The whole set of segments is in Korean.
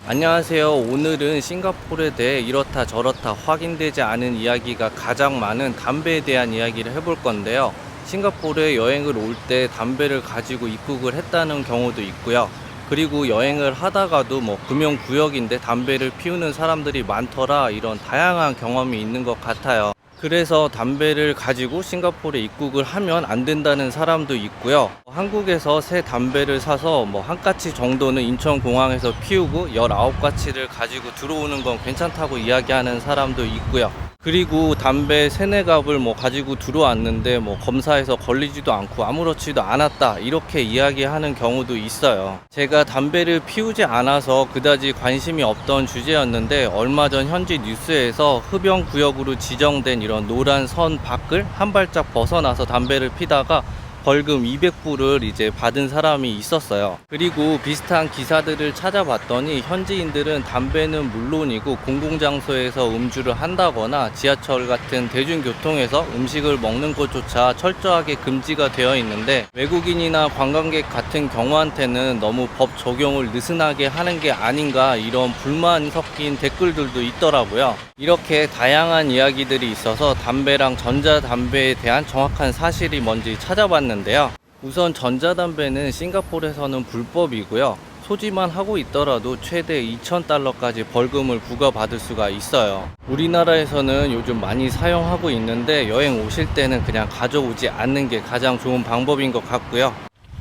안녕하세요. 오늘은 싱가포르에 대해 이렇다 저렇다 확인되지 않은 이야기가 가장 많은 담배에 대한 이야기를 해볼 건데요. 싱가포르에 여행을 올 때 담배를 가지고 입국을 했다는 경우도 있고요. 그리고 여행을 하다가도 금연구역인데 담배를 피우는 사람들이 많더라, 이런 다양한 경험이 있는 것 같아요. 그래서 담배를 가지고 싱가포르에 입국을 하면 안 된다는 사람도 있고요. 한국에서 새 담배를 사서 한 가치 정도는 인천공항에서 피우고 19가치를 가지고 들어오는 건 괜찮다고 이야기하는 사람도 있고요. 그리고 담배 세네 갑을 가지고 들어왔는데 검사에서 걸리지도 않고 아무렇지도 않았다, 이렇게 이야기하는 경우도 있어요. 제가 담배를 피우지 않아서 그다지 관심이 없던 주제였는데, 얼마 전 현지 뉴스에서 흡연구역으로 지정된 이런 노란 선 밖을 한 발짝 벗어나서 담배를 피다가 벌금 200불을 이제 받은 사람이 있었어요. 그리고 비슷한 기사들을 찾아봤더니 현지인들은 담배는 물론이고 공공장소에서 음주를 한다거나 지하철 같은 대중교통에서 음식을 먹는 것조차 철저하게 금지가 되어 있는데, 외국인이나 관광객 같은 경우한테는 너무 법 적용을 느슨하게 하는 게 아닌가, 이런 불만 섞인 댓글들도 있더라고요. 이렇게 다양한 이야기들이 있어서 담배랑 전자담배에 대한 정확한 사실이 뭔지 찾아봤는데요. 우선 전자담배는 싱가포르에서는 불법이고요. 소지만 하고 있더라도 최대 2,000달러까지 벌금을 부과받을 수가 있어요. 우리나라에서는 요즘 많이 사용하고 있는데, 여행 오실 때는 그냥 가져오지 않는 게 가장 좋은 방법인 것 같고요.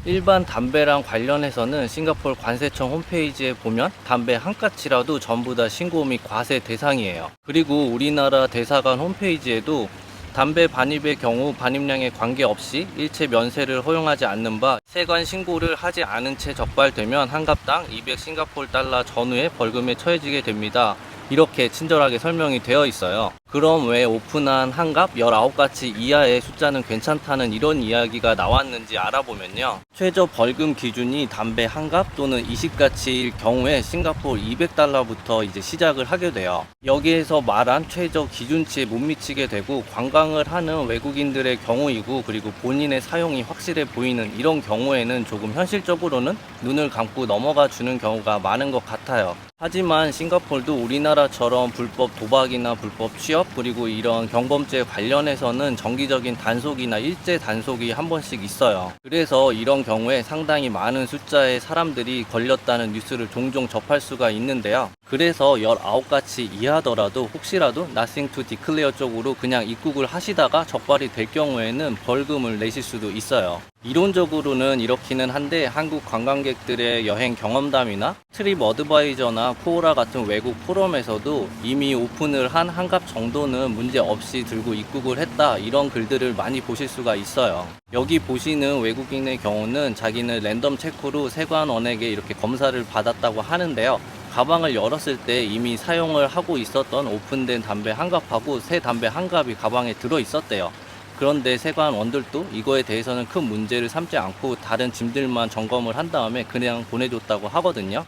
일반 담배랑 관련해서는 싱가포르 관세청 홈페이지에 보면 담배 한 가치라도 전부 다 신고 및 과세 대상이에요. 그리고 우리나라 대사관 홈페이지에도 담배 반입의 경우 반입량에 관계없이 일체 면세를 허용하지 않는 바, 세관 신고를 하지 않은 채 적발되면 한 갑당 200 싱가포르 달러 전후의 벌금에 처해지게 됩니다. 이렇게 친절하게 설명이 되어 있어요. 그럼 왜 오픈한 한갑 19가치 이하의 숫자는 괜찮다는 이런 이야기가 나왔는지 알아보면요. 최저 벌금 기준이 담배 한갑 또는 20가치일 경우에 싱가포르 200달러부터 이제 시작을 하게 돼요. 여기에서 말한 최저 기준치에 못 미치게 되고, 관광을 하는 외국인들의 경우이고, 그리고 본인의 사용이 확실해 보이는 이런 경우에는 조금 현실적으로는 눈을 감고 넘어가 주는 경우가 많은 것 같아요. 하지만 싱가포르도 우리나라처럼 불법 도박이나 불법 취업, 그리고 이런 경범죄 관련해서는 정기적인 단속이나 일제 단속이 한 번씩 있어요. 그래서 이런 경우에 상당히 많은 숫자의 사람들이 걸렸다는 뉴스를 종종 접할 수가 있는데요. 그래서 19가치 이하더라도 혹시라도 Nothing to Declare 쪽으로 그냥 입국을 하시다가 적발이 될 경우에는 벌금을 내실 수도 있어요. 이론적으로는 이렇기는 한데, 한국 관광객들의 여행 경험담이나 트립 어드바이저나 코오라 같은 외국 포럼에서도 이미 오픈을 한 한갑 정도는 문제 없이 들고 입국을 했다, 이런 글들을 많이 보실 수가 있어요. 여기 보시는 외국인의 경우는 자기는 랜덤 체크로 세관원에게 이렇게 검사를 받았다고 하는데요. 가방을 열었을 때 이미 사용을 하고 있었던 오픈된 담배 한 갑하고 새 담배 한 갑이 가방에 들어 있었대요. 그런데 세관원들도 이거에 대해서는 큰 문제를 삼지 않고 다른 짐들만 점검을 한 다음에 그냥 보내줬다고 하거든요.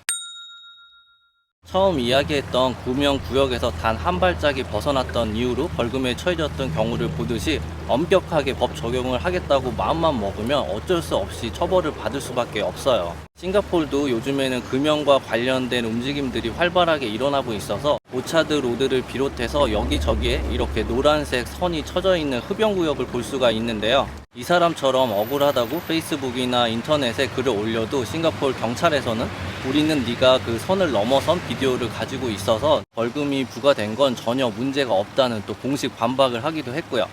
처음 이야기했던 금연구역에서 단 한 발짝이 벗어났던 이유로 벌금에 처해졌던 경우를 보듯이 엄격하게 법 적용을 하겠다고 마음만 먹으면 어쩔 수 없이 처벌을 받을 수밖에 없어요. 싱가포르도 요즘에는 금연과 관련된 움직임들이 활발하게 일어나고 있어서 오차드 로드를 비롯해서 여기저기에 이렇게 노란색 선이 쳐져 있는 흡연구역을 볼 수가 있는데요. 이 사람처럼 억울하다고 페이스북이나 인터넷에 글을 올려도 싱가포르 경찰에서는 우리는 네가 그 선을 넘어선 비디오를 가지고 있어서 벌금이 부과된 건 전혀 문제가 없다는 또 공식 반박을 하기도 했고요.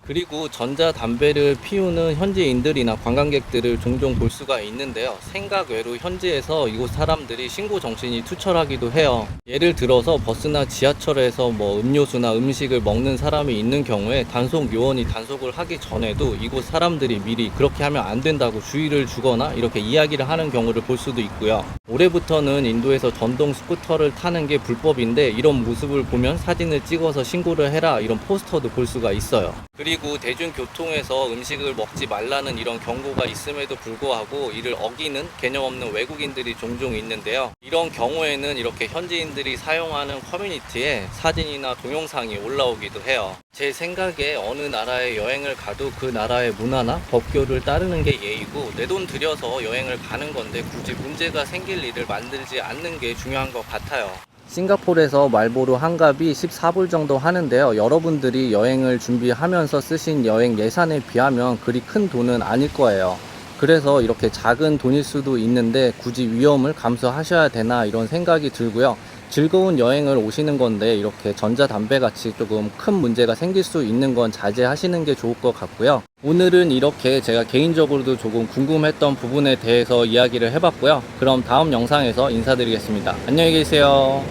그리고 전자담배를 피우는 현지인들이나 관광객들을 종종 볼 수가 있는데요. 생각 외로 현지에서 이곳 사람들이 신고 정신이 투철하기도 해요. 예를 들어서 버스나 지하철에서 음료수나 음식을 먹는 사람이 있는 경우에 단속 요원이 단속을 하기 전에도 이곳 사람들이 미리 그렇게 하면 안 된다고 주의를 주거나 이렇게 이야기를 하는 경우를 볼 수도 있고요. 올해부터는 인도에서 전동 스쿠터를 타는 게 불법인데, 이런 모습을 보면 사진을 찍어서 신고를 해라, 이런 포스터도 볼 수가 있어요. 그리고 그리고 대중교통에서 음식을 먹지 말라는 이런 경고가 있음에도 불구하고 이를 어기는 개념 없는 외국인들이 종종 있는데요. 이런 경우에는 이렇게 현지인들이 사용하는 커뮤니티에 사진이나 동영상이 올라오기도 해요. 제 생각에 어느 나라에 여행을 가도 그 나라의 문화나 법규를 따르는 게 예의고, 내 돈 들여서 여행을 가는 건데 굳이 문제가 생길 일을 만들지 않는 게 중요한 것 같아요. 싱가포르에서 말보로 한 갑이 14불 정도 하는데요. 여러분들이 여행을 준비하면서 쓰신 여행 예산에 비하면 그리 큰 돈은 아닐 거예요. 그래서 이렇게 작은 돈일 수도 있는데 굳이 위험을 감수하셔야 되나 이런 생각이 들고요. 즐거운 여행을 오시는 건데 이렇게 전자담배 같이 조금 큰 문제가 생길 수 있는 건 자제하시는 게 좋을 것 같고요. 오늘은 이렇게 제가 개인적으로도 조금 궁금했던 부분에 대해서 이야기를 해봤고요. 그럼 다음 영상에서 인사드리겠습니다. 안녕히 계세요.